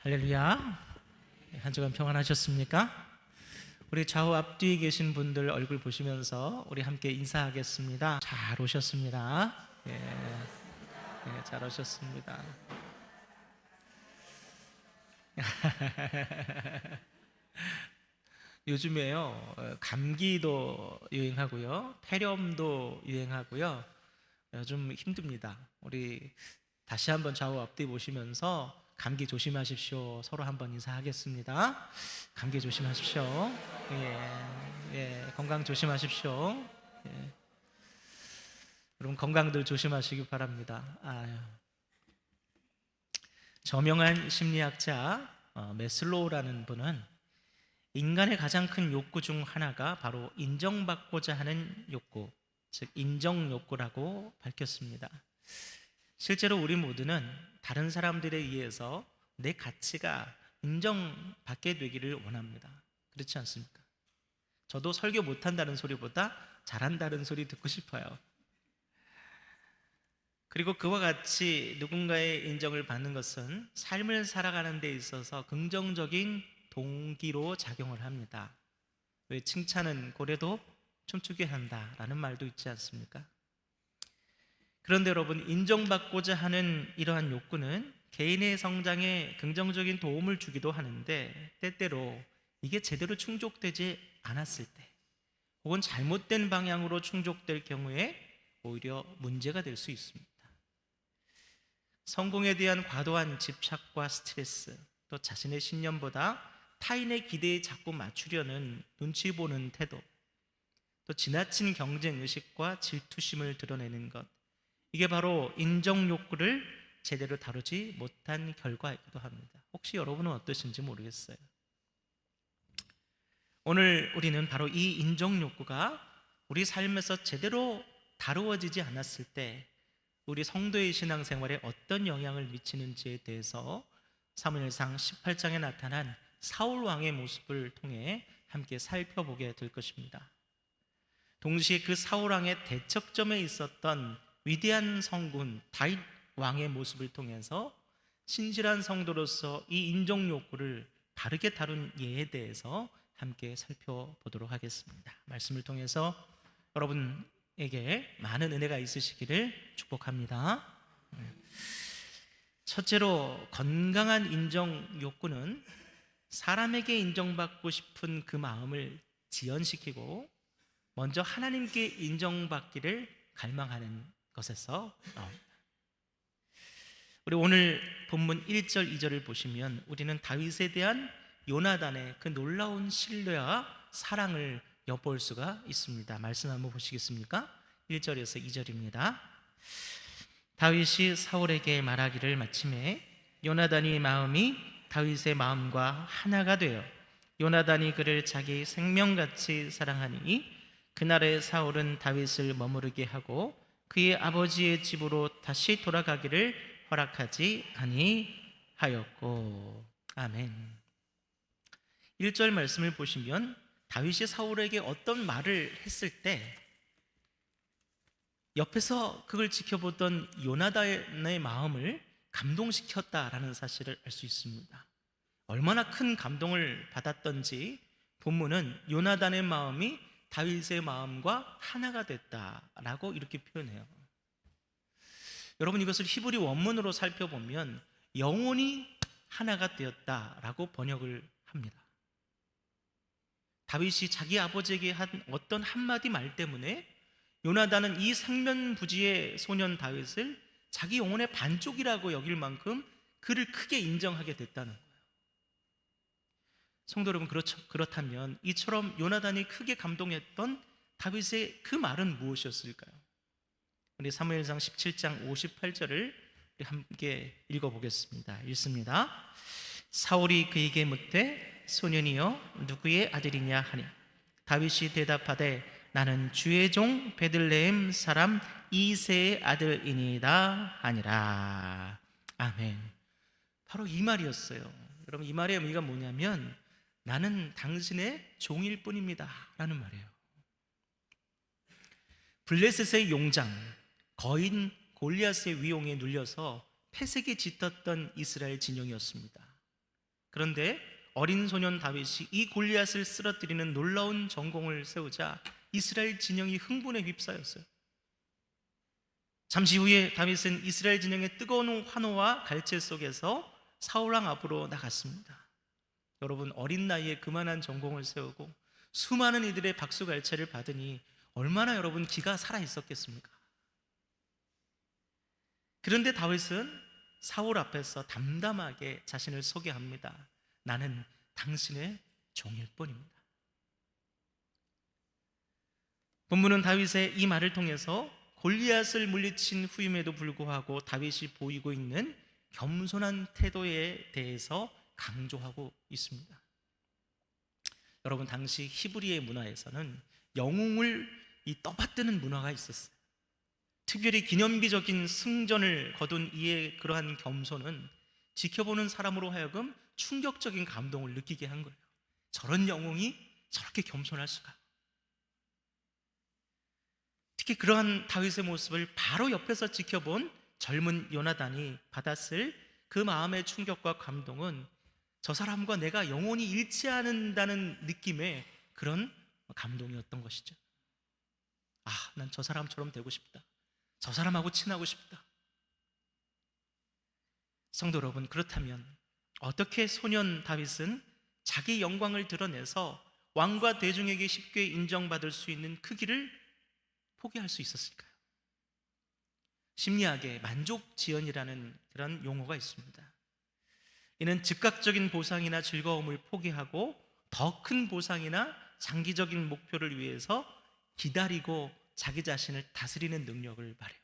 할렐루야. 한 주간 평안하셨습니까? 우리 좌우 앞뒤에 계신 분들 얼굴 보시면서 우리 함께 인사하겠습니다. 잘 오셨습니다. 잘 오셨습니다. 요즘에요, 감기도 유행하고요, 폐렴도 유행하고요. 좀 힘듭니다. 우리 다시 한번 좌우 앞뒤 보시면서 감기 조심하십시오. 서로 한번 인사하겠습니다. 감기 조심하십시오. 건강 조심하십시오. 예. 여러분 건강들 조심하시기 바랍니다. 저명한 심리학자 메슬로우라는 분은 인간의 가장 큰 욕구 중 하나가 바로 인정받고자 하는 욕구, 즉 인정 욕구라고 밝혔습니다. 실제로 우리 모두는 다른 사람들에 의해서 내 가치가 인정받게 되기를 원합니다. 그렇지 않습니까? 저도 설교 못한다는 소리보다 잘한다는 소리 듣고 싶어요. 그리고 그와 같이 누군가의 인정을 받는 것은 삶을 살아가는 데 있어서 긍정적인 동기로 작용을 합니다. 왜 칭찬은 고래도 춤추게 한다라는 말도 있지 않습니까? 그런데 여러분, 인정받고자 하는 이러한 욕구는 개인의 성장에 긍정적인 도움을 주기도 하는데, 때때로 이게 제대로 충족되지 않았을 때, 혹은 잘못된 방향으로 충족될 경우에 오히려 문제가 될 수 있습니다. 성공에 대한 과도한 집착과 스트레스, 또 자신의 신념보다 타인의 기대에 자꾸 맞추려는 눈치 보는 태도, 또 지나친 경쟁의식과 질투심을 드러내는 것, 이게 바로 인정 욕구를 제대로 다루지 못한 결과이기도 합니다. 혹시 여러분은 어떠신지 모르겠어요. 오늘 우리는 바로 이 인정 욕구가 우리 삶에서 제대로 다루어지지 않았을 때 우리 성도의 신앙생활에 어떤 영향을 미치는지에 대해서 사무엘상 18장에 나타난 사울 왕의 모습을 통해 함께 살펴보게 될 것입니다. 동시에 그 사울 왕의 대척점에 있었던 위대한 성군 다윗 왕의 모습을 통해서 신실한 성도로서 이 인정 욕구를 바르게 다룬 예에 대해서 함께 살펴보도록 하겠습니다. 말씀을 통해서 여러분에게 많은 은혜가 있으시기를 축복합니다. 첫째로, 건강한 인정 욕구는 사람에게 인정받고 싶은 그 마음을 지연시키고 먼저 하나님께 인정받기를 갈망하는 것에서 나옵니다. 우리 오늘 본문 1절 2절을 보시면 우리는 다윗에 대한 요나단의 그 놀라운 신뢰와 사랑을 엿볼 수가 있습니다. 말씀 한번 보시겠습니까? 1절에서 2절입니다. 다윗이 사울에게 말하기를 마침에 요나단의 마음이 다윗의 마음과 하나가 되어 요나단이 그를 자기 생명같이 사랑하니 그날에 사울은 다윗을 머무르게 하고 그의 아버지의 집으로 다시 돌아가기를 허락하지 아니하였고. 아멘. 1절 말씀을 보시면 다윗이 사울에게 어떤 말을 했을 때 옆에서 그걸 지켜보던 요나단의 마음을 감동시켰다라는 사실을 알 수 있습니다. 얼마나 큰 감동을 받았던지 본문은 요나단의 마음이 다윗의 마음과 하나가 됐다라고 이렇게 표현해요. 여러분, 이것을 히브리 원문으로 살펴보면 영혼이 하나가 되었다라고 번역을 합니다. 다윗이 자기 아버지에게 한 어떤 한마디 말 때문에 요나단은 이 생면부지의 소년 다윗을 자기 영혼의 반쪽이라고 여길 만큼 그를 크게 인정하게 됐다는 거예요. 성도 여러분, 그렇다면 이처럼 요나단이 크게 감동했던 다윗의 그 말은 무엇이었을까요? 우리 사무엘상 17장 58절을 함께 읽어보겠습니다. 읽습니다. 사울이 그에게 묻되 소년이여 누구의 아들이냐 하니 다윗이 대답하되 나는 주의 종 베들레헴 사람 이새의 아들이니이다 하니라. 아멘. 바로 이 말이었어요. 여러분, 이 말의 의미가 뭐냐면 나는 당신의 종일 뿐입니다 라는 말이에요. 블레셋의 용장 거인 골리앗의 위용에 눌려서 패색이 짙었던 이스라엘 진영이었습니다. 그런데 어린 소년 다윗이 이 골리앗을 쓰러뜨리는 놀라운 전공을 세우자 이스라엘 진영이 흥분에 휩싸였어요. 잠시 후에 다윗은 이스라엘 진영의 뜨거운 환호와 갈채 속에서 사울왕 앞으로 나갔습니다. 여러분, 어린 나이에 그만한 전공을 세우고 수많은 이들의 박수갈채를 받으니 얼마나 여러분 기가 살아 있었겠습니까? 그런데 다윗은 사울 앞에서 담담하게 자신을 소개합니다. 나는 당신의 종일 뿐입니다. 본문은 다윗의 이 말을 통해서 골리앗을 물리친 후임에도 불구하고 다윗이 보이고 있는 겸손한 태도에 대해서 강조하고 있습니다. 여러분, 당시 히브리의 문화에서는 영웅을 떠받드는 문화가 있었어요. 특별히 기념비적인 승전을 거둔 이의 그러한 겸손은 지켜보는 사람으로 하여금 충격적인 감동을 느끼게 한 거예요. 저런 영웅이 저렇게 겸손할 수가. 특히 그러한 다윗의 모습을 바로 옆에서 지켜본 젊은 요나단이 받았을 그 마음의 충격과 감동은 저 사람과 내가 영원히 잃지 않는다는 느낌의 그런 감동이었던 것이죠. 난 저 사람처럼 되고 싶다. 저 사람하고 친하고 싶다. 성도 여러분, 그렇다면 어떻게 소년 다윗은 자기 영광을 드러내서 왕과 대중에게 쉽게 인정받을 수 있는 그 길을 포기할 수 있었을까요? 심리학에 만족지연이라는 그런 용어가 있습니다. 이는 즉각적인 보상이나 즐거움을 포기하고 더 큰 보상이나 장기적인 목표를 위해서 기다리고 자기 자신을 다스리는 능력을 말해요.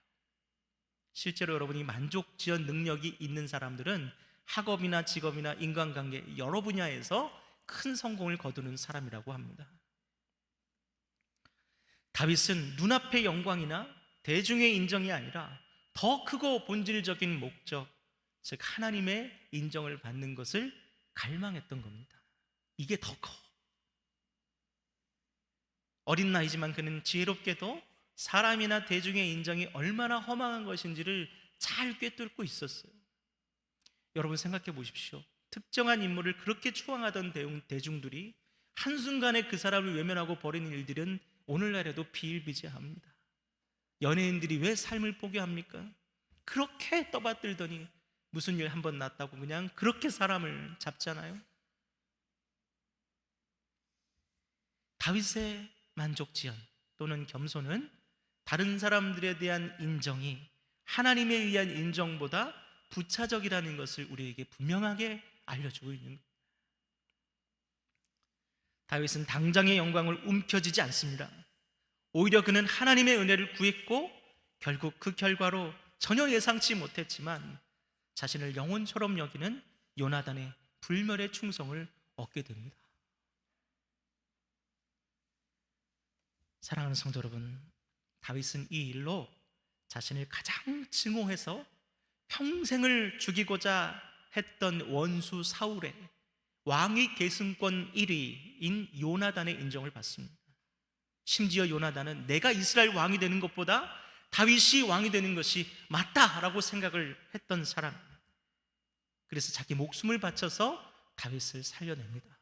실제로 여러분이 만족지연 능력이 있는 사람들은 학업이나 직업이나 인간관계 여러 분야에서 큰 성공을 거두는 사람이라고 합니다. 다윗은 눈앞의 영광이나 대중의 인정이 아니라 더 크고 본질적인 목적, 즉 하나님의 인정을 받는 것을 갈망했던 겁니다. 이게 더 커. 어린 나이지만 그는 지혜롭게도 사람이나 대중의 인정이 얼마나 허망한 것인지를 잘 꿰뚫고 있었어요. 여러분, 생각해 보십시오. 특정한 인물을 그렇게 추앙하던 대중들이 한순간에 그 사람을 외면하고 버리는 일들은 오늘날에도 비일비재합니다. 연예인들이 왜 삶을 포기합니까? 그렇게 떠받들더니 무슨 일 한번 났다고 그냥 그렇게 사람을 잡잖아요. 다윗의 만족지연 또는 겸손은 다른 사람들에 대한 인정이 하나님에 의한 인정보다 부차적이라는 것을 우리에게 분명하게 알려주고 있는 겁니다. 다윗은 당장의 영광을 움켜쥐지 않습니다. 오히려 그는 하나님의 은혜를 구했고 결국 그 결과로 전혀 예상치 못했지만 자신을 영혼처럼 여기는 요나단의 불멸의 충성을 얻게 됩니다. 사랑하는 성도 여러분, 다윗은 이 일로 자신을 가장 증오해서 평생을 죽이고자 했던 원수 사울의 왕위 계승권 1위인 요나단의 인정을 받습니다. 심지어 요나단은 내가 이스라엘 왕이 되는 것보다 다윗이 왕이 되는 것이 맞다라고 생각을 했던 사람, 그래서 자기 목숨을 바쳐서 다윗을 살려냅니다.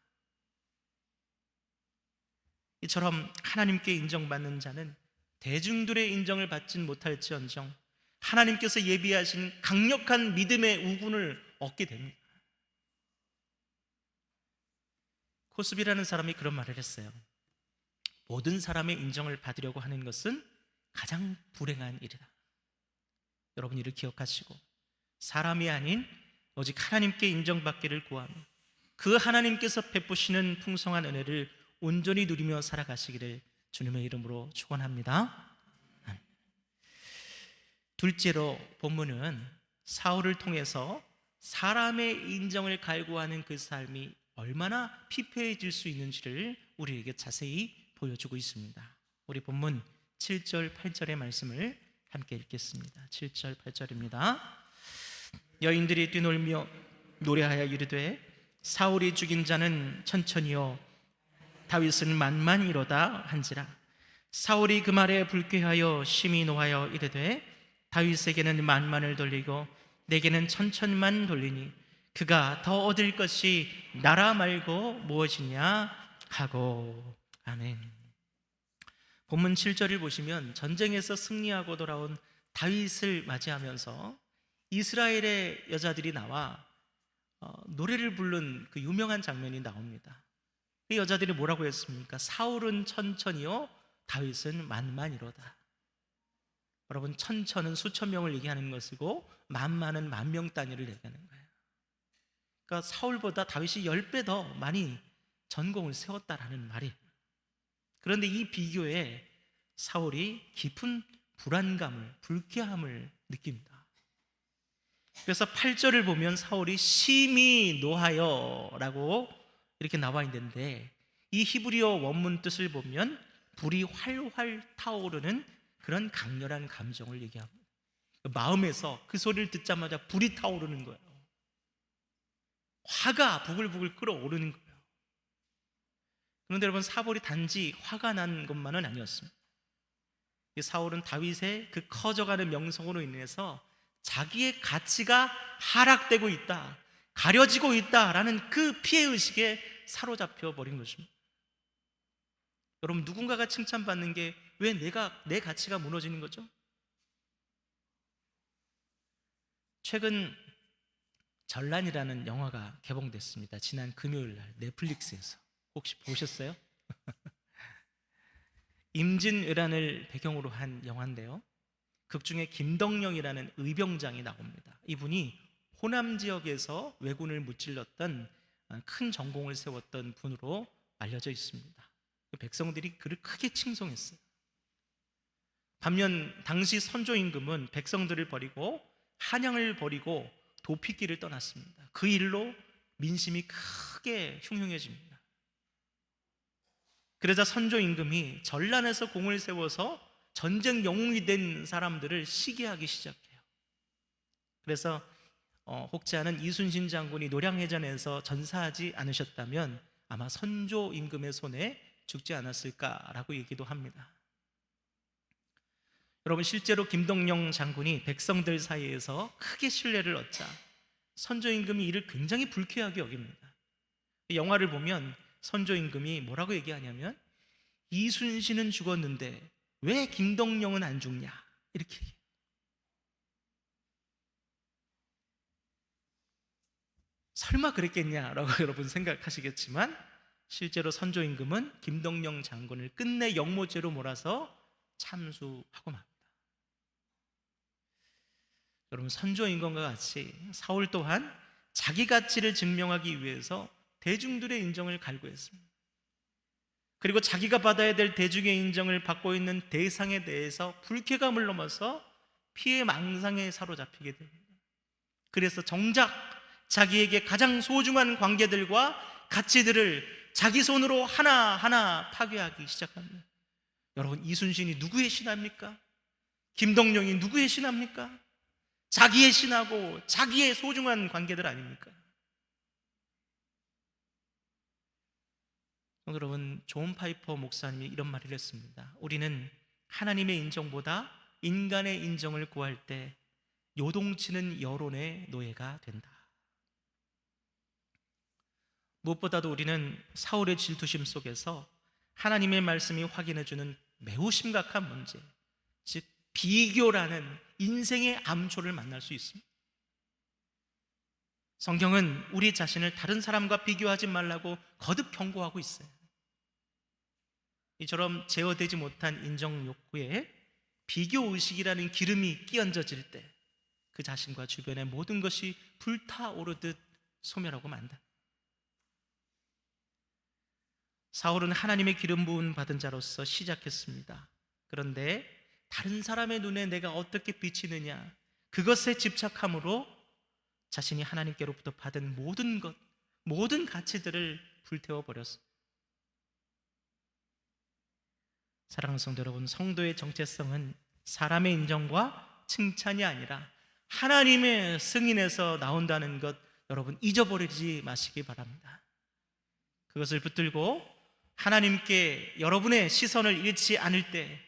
이처럼 하나님께 인정받는 자는 대중들의 인정을 받진 못할지언정 하나님께서 예비하신 강력한 믿음의 우군을 얻게 됩니다. 코스비라는 사람이 그런 말을 했어요. 모든 사람의 인정을 받으려고 하는 것은 가장 불행한 일이다. 여러분, 이를 기억하시고 사람이 아닌 오직 하나님께 인정받기를 구하며 그 하나님께서 베푸시는 풍성한 은혜를 온전히 누리며 살아가시기를 주님의 이름으로 축원합니다. 둘째로 본문은 사울을 통해서 사람의 인정을 갈구하는 그 삶이 얼마나 피폐해질 수 있는지를 우리에게 자세히 보여주고 있습니다. 우리 본문 7절 8절의 말씀을 함께 읽겠습니다. 7절 8절입니다. 여인들이 뛰놀며 노래하여 이르되 사울이 죽인 자는 천천히요 다윗은 만만이로다 한지라. 사울이 그 말에 불쾌하여 심히 노하여 이르되 다윗에게는 만만을 돌리고 내게는 천천만 돌리니 그가 더 얻을 것이 나라 말고 무엇이냐 하고. 아멘. 본문 7절을 보시면 전쟁에서 승리하고 돌아온 다윗을 맞이하면서 이스라엘의 여자들이 나와 노래를 부른 그 유명한 장면이 나옵니다. 그 여자들이 뭐라고 했습니까? 사울은 천천히요, 다윗은 만만이로다. 여러분, 천천은 수천 명을 얘기하는 것이고 만만은 만 명 단위를 얘기하는 거예요. 그러니까 사울보다 다윗이 10배 더 많이 전공을 세웠다라는 말이에요. 그런데 이 비교에 사울이 깊은 불안감을, 불쾌함을 느낍니다. 그래서 8절을 보면 사울이 심히 노하여라고 이렇게 나와 있는데, 이 히브리어 원문 뜻을 보면 불이 활활 타오르는 그런 강렬한 감정을 얘기합니다. 마음에서 그 소리를 듣자마자 불이 타오르는 거예요. 화가 부글부글 끓어오르는 거예요. 그런데 여러분, 사울이 단지 화가 난 것만은 아니었습니다. 사울은 다윗의 그 커져가는 명성으로 인해서 자기의 가치가 하락되고 있다, 가려지고 있다라는 그 피해의식에 사로잡혀 버린 것입니다. 여러분, 누군가가 칭찬받는 게 왜 내 가치가 무너지는 거죠? 최근 전란이라는 영화가 개봉됐습니다. 지난 금요일 날 넷플릭스에서. 혹시 보셨어요? 임진왜란을 배경으로 한 영화인데요, 극중에 김덕령이라는 의병장이 나옵니다. 이분이 호남 지역에서 왜군을 무찔렀던 큰 전공을 세웠던 분으로 알려져 있습니다. 백성들이 그를 크게 칭송했어요. 반면 당시 선조 임금은 백성들을 버리고 한양을 버리고 도피길을 떠났습니다. 그 일로 민심이 크게 흉흉해집니다. 그러자 선조 임금이 전란에서 공을 세워서 전쟁 영웅이 된 사람들을 시기하기 시작해요. 그래서 혹지 않은 이순신 장군이 노량해전에서 전사하지 않으셨다면 아마 선조 임금의 손에 죽지 않았을까라고 얘기도 합니다. 여러분, 실제로 김덕령 장군이 백성들 사이에서 크게 신뢰를 얻자 선조 임금이 이를 굉장히 불쾌하게 여깁니다. 영화를 보면 선조 임금이 뭐라고 얘기하냐면, 이순신은 죽었는데 왜 김덕령은 안 죽냐, 이렇게 얘기해요. 설마 그랬겠냐라고 여러분 생각하시겠지만, 실제로 선조 임금은 김덕령 장군을 끝내 역모죄로 몰아서 참수하고 맙니다. 여러분, 선조 임금과 같이 사울 또한 자기 가치를 증명하기 위해서 대중들의 인정을 갈구했습니다. 그리고 자기가 받아야 될 대중의 인정을 받고 있는 대상에 대해서 불쾌감을 넘어서 피해 망상에 사로잡히게 됩니다. 그래서 정작 자기에게 가장 소중한 관계들과 가치들을 자기 손으로 하나하나 파괴하기 시작합니다. 여러분, 이순신이 누구의 신하입니까? 김덕령이 누구의 신하입니까? 자기의 신하고 자기의 소중한 관계들 아닙니까? 여러분, 존 파이퍼 목사님이 이런 말을 했습니다. 우리는 하나님의 인정보다 인간의 인정을 구할 때 요동치는 여론의 노예가 된다. 무엇보다도 우리는 사울의 질투심 속에서 하나님의 말씀이 확인해주는 매우 심각한 문제, 즉 비교라는 인생의 암초를 만날 수 있습니다. 성경은 우리 자신을 다른 사람과 비교하지 말라고 거듭 경고하고 있어요. 이처럼 제어되지 못한 인정 욕구에 비교의식이라는 기름이 끼얹어질 때 그 자신과 주변의 모든 것이 불타오르듯 소멸하고 만다. 사울은 하나님의 기름 부음 받은 자로서 시작했습니다. 그런데 다른 사람의 눈에 내가 어떻게 비치느냐, 그것에 집착함으로 자신이 하나님께로부터 받은 모든 것, 모든 가치들을 불태워 버렸습니다. 사랑하는 성도 여러분, 성도의 정체성은 사람의 인정과 칭찬이 아니라 하나님의 승인에서 나온다는 것, 여러분 잊어버리지 마시기 바랍니다. 그것을 붙들고 하나님께 여러분의 시선을 잃지 않을 때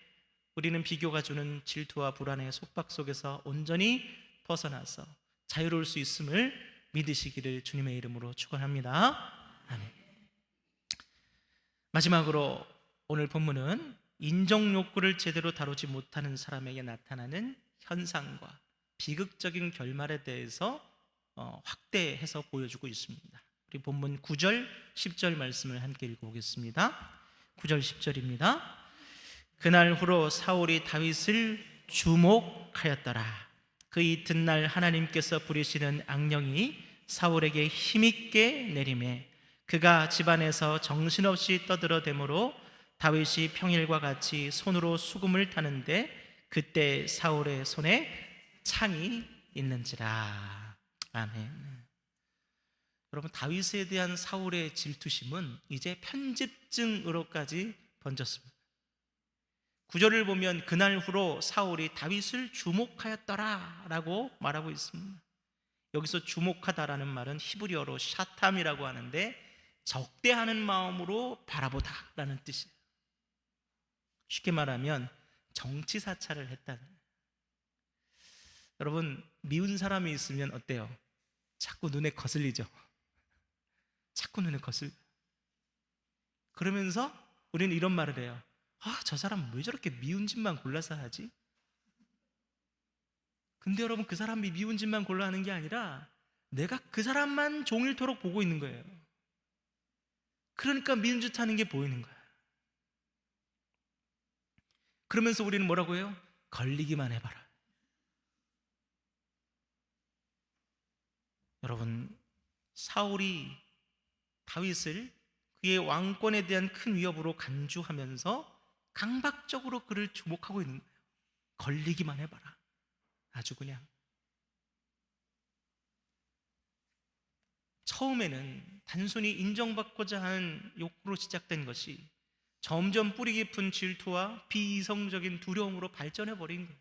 우리는 비교가 주는 질투와 불안의 속박 속에서 온전히 벗어나서 자유로울 수 있음을 믿으시기를 주님의 이름으로 축원합니다. 아멘. 마지막으로 오늘 본문은 인정 욕구를 제대로 다루지 못하는 사람에게 나타나는 현상과 비극적인 결말에 대해서 확대해서 보여주고 있습니다. 우리 본문 9절, 10절 말씀을 함께 읽어보겠습니다. 9절, 10절입니다. 그날 후로 사울이 다윗을 주목하였더라. 그 이튿날 하나님께서 부리시는 악령이 사울에게 힘있게 내리매 그가 집안에서 정신없이 떠들어대므로 다윗이 평일과 같이 손으로 수금을 타는데 그때 사울의 손에 창이 있는지라. 아멘. 여러분, 다윗에 대한 사울의 질투심은 이제 편집증으로까지 번졌습니다. 구절을 보면 그날 후로 사울이 다윗을 주목하였더라 라고 말하고 있습니다. 여기서 주목하다라는 말은 히브리어로 샤탐이라고 하는데 적대하는 마음으로 바라보다 라는 뜻이에요. 쉽게 말하면 정치 사찰을 했다는 거예요. 여러분, 미운 사람이 있으면 어때요? 자꾸 눈에 거슬리죠. 자꾸 눈에 거슬려. 그러면서 우리는 이런 말을 해요. 저 사람 왜 저렇게 미운 짓만 골라서 하지? 근데 여러분, 그 사람이 미운 짓만 골라 하는 게 아니라 내가 그 사람만 종일토록 보고 있는 거예요. 그러니까 미운 짓 하는 게 보이는 거예요. 그러면서 우리는 뭐라고 해요? 걸리기만 해봐라. 여러분, 사울이 다윗을 그의 왕권에 대한 큰 위협으로 간주하면서 강박적으로 그를 주목하고 있는 거예요. 걸리기만 해봐라. 아주 그냥. 처음에는 단순히 인정받고자 하는 욕구로 시작된 것이 점점 뿌리 깊은 질투와 비이성적인 두려움으로 발전해버린 거예요.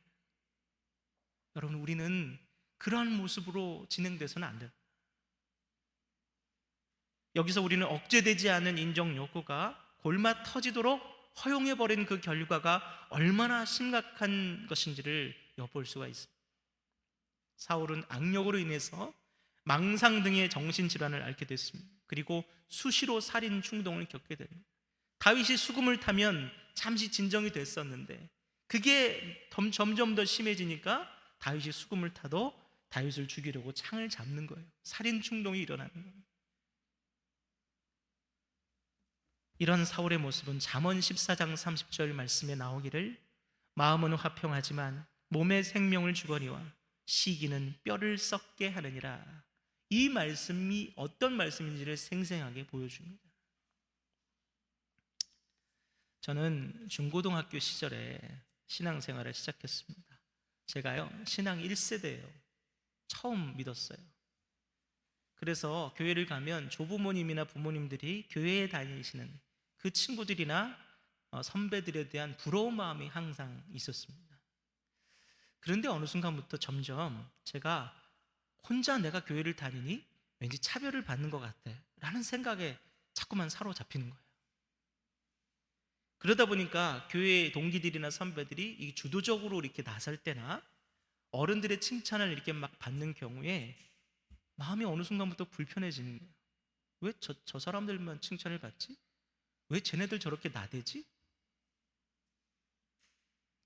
여러분, 우리는 그러한 모습으로 진행돼서는 안 돼요. 여기서 우리는 억제되지 않은 인정 욕구가 골마 터지도록 허용해버린 그 결과가 얼마나 심각한 것인지를 엿볼 수가 있습니다. 사울은 악력으로 인해서 망상 등의 정신질환을 앓게 됐습니다. 그리고 수시로 살인 충동을 겪게 됩니다. 다윗이 수금을 타면 잠시 진정이 됐었는데 그게 점점 더 심해지니까 다윗이 수금을 타도 다윗을 죽이려고 창을 잡는 거예요. 살인 충동이 일어나는 거예요. 이런 사울의 모습은 잠언 14장 30절 말씀에 나오기를 마음은 화평하지만 몸의 생명을 주거니와 시기는 뼈를 썩게 하느니라. 이 말씀이 어떤 말씀인지를 생생하게 보여줍니다. 저는 중고등학교 시절에 신앙생활을 시작했습니다. 제가요, 신앙 1세대예요. 처음 믿었어요. 그래서 교회를 가면 조부모님이나 부모님들이 교회에 다니시는 그 친구들이나 선배들에 대한 부러운 마음이 항상 있었습니다. 그런데 어느 순간부터 점점 제가 혼자 내가 교회를 다니니 왠지 차별을 받는 것 같아 라는 생각에 자꾸만 사로잡히는 거예요. 그러다 보니까 교회 동기들이나 선배들이 이 주도적으로 이렇게 나설 때나 어른들의 칭찬을 이렇게 막 받는 경우에 마음이 어느 순간부터 불편해지는 거예요. 왜 저 사람들만 칭찬을 받지? 왜 쟤네들 저렇게 나대지?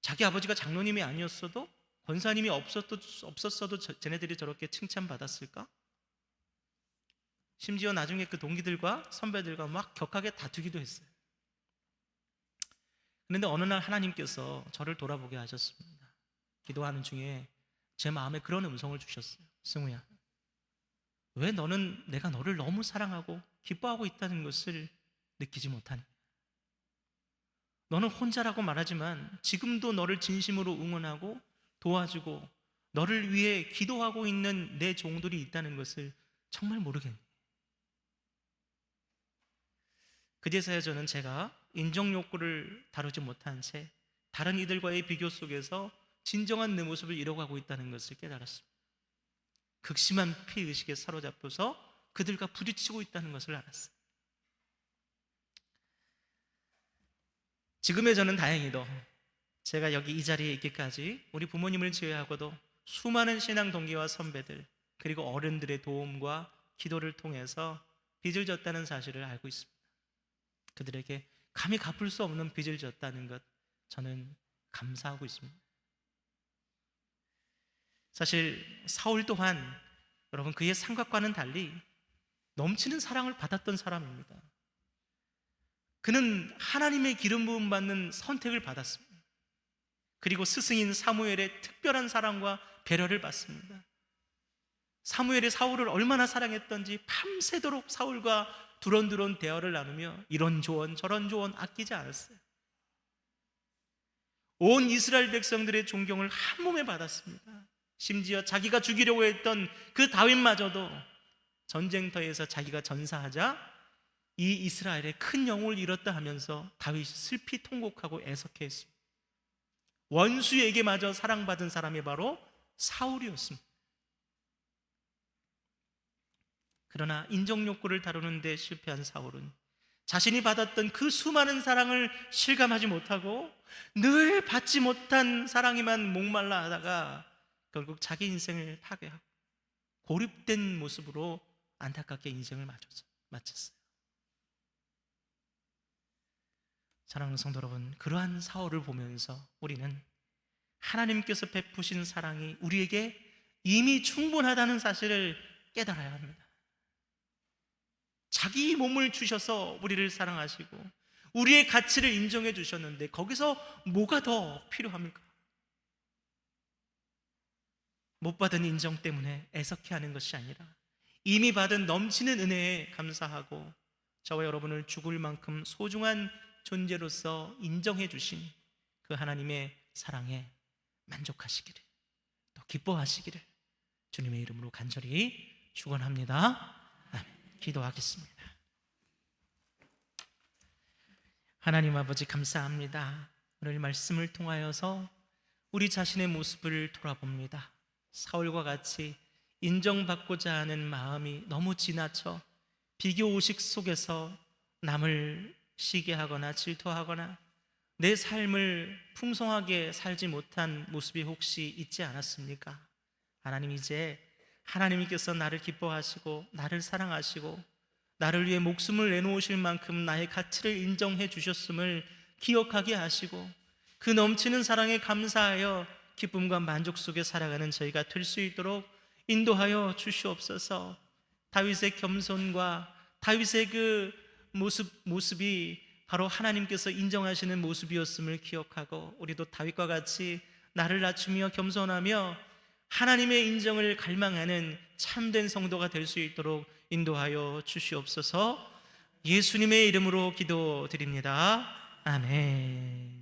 자기 아버지가 장로님이 아니었어도 권사님이 없었어도 쟤네들이 저렇게 칭찬받았을까? 심지어 나중에 그 동기들과 선배들과 막 격하게 다투기도 했어요. 그런데 어느 날 하나님께서 저를 돌아보게 하셨습니다. 기도하는 중에 제 마음에 그런 음성을 주셨어요. 승우야, 왜 너는 내가 너를 너무 사랑하고 기뻐하고 있다는 것을 느끼지 못하니? 너는 혼자라고 말하지만 지금도 너를 진심으로 응원하고 도와주고 너를 위해 기도하고 있는 내 종들이 있다는 것을 정말 모르겠니? 그제서야 저는 제가 인정욕구를 다루지 못한 채 다른 이들과의 비교 속에서 진정한 내 모습을 잃어가고 있다는 것을 깨달았습니다. 극심한 피의식에 사로잡혀서 그들과 부딪히고 있다는 것을 알았어요. 지금의 저는 다행히도 제가 여기 이 자리에 있기까지 우리 부모님을 제외하고도 수많은 신앙 동기와 선배들, 그리고 어른들의 도움과 기도를 통해서 빚을 졌다는 사실을 알고 있습니다. 그들에게 감히 갚을 수 없는 빚을 졌다는 것, 저는 감사하고 있습니다. 사실 사울 또한 여러분 그의 생각과는 달리 넘치는 사랑을 받았던 사람입니다. 그는 하나님의 기름 부음 받는 선택을 받았습니다. 그리고 스승인 사무엘의 특별한 사랑과 배려를 받습니다. 사무엘이 사울을 얼마나 사랑했던지 밤새도록 사울과 두런두런 대화를 나누며 이런 조언 저런 조언 아끼지 않았어요. 온 이스라엘 백성들의 존경을 한 몸에 받았습니다. 심지어 자기가 죽이려고 했던 그 다윗마저도 전쟁터에서 자기가 전사하자 이 이스라엘의 큰 영웅을 잃었다 하면서 다윗이 슬피 통곡하고 애석해했습니다. 원수에게마저 사랑받은 사람이 바로 사울이었습니다. 그러나 인정욕구를 다루는 데 실패한 사울은 자신이 받았던 그 수많은 사랑을 실감하지 못하고 늘 받지 못한 사랑에만 목말라 하다가 결국 자기 인생을 파괴하고 고립된 모습으로 안타깝게 인생을 마쳤어요. 사랑하는 성도 여러분, 그러한 사울을 보면서 우리는 하나님께서 베푸신 사랑이 우리에게 이미 충분하다는 사실을 깨달아야 합니다. 자기 몸을 주셔서 우리를 사랑하시고 우리의 가치를 인정해 주셨는데 거기서 뭐가 더 필요합니까? 못 받은 인정 때문에 애석해하는 것이 아니라 이미 받은 넘치는 은혜에 감사하고 저와 여러분을 죽을 만큼 소중한 존재로서 인정해 주신 그 하나님의 사랑에 만족하시기를, 또 기뻐하시기를 주님의 이름으로 간절히 축원합니다. 아멘. 기도하겠습니다. 하나님 아버지 감사합니다. 오늘 말씀을 통하여서 우리 자신의 모습을 돌아봅니다. 사울과 같이 인정받고자 하는 마음이 너무 지나쳐 비교의식 속에서 남을 시기하거나 질투하거나 내 삶을 풍성하게 살지 못한 모습이 혹시 있지 않았습니까? 하나님, 이제 하나님께서 나를 기뻐하시고 나를 사랑하시고 나를 위해 목숨을 내놓으실 만큼 나의 가치를 인정해 주셨음을 기억하게 하시고 그 넘치는 사랑에 감사하여 기쁨과 만족 속에 살아가는 저희가 될 수 있도록 인도하여 주시옵소서. 다윗의 겸손과 다윗의 그 모습이 바로 하나님께서 인정하시는 모습이었음을 기억하고 우리도 다윗과 같이 나를 낮추며 겸손하며 하나님의 인정을 갈망하는 참된 성도가 될 수 있도록 인도하여 주시옵소서. 예수님의 이름으로 기도드립니다. 아멘.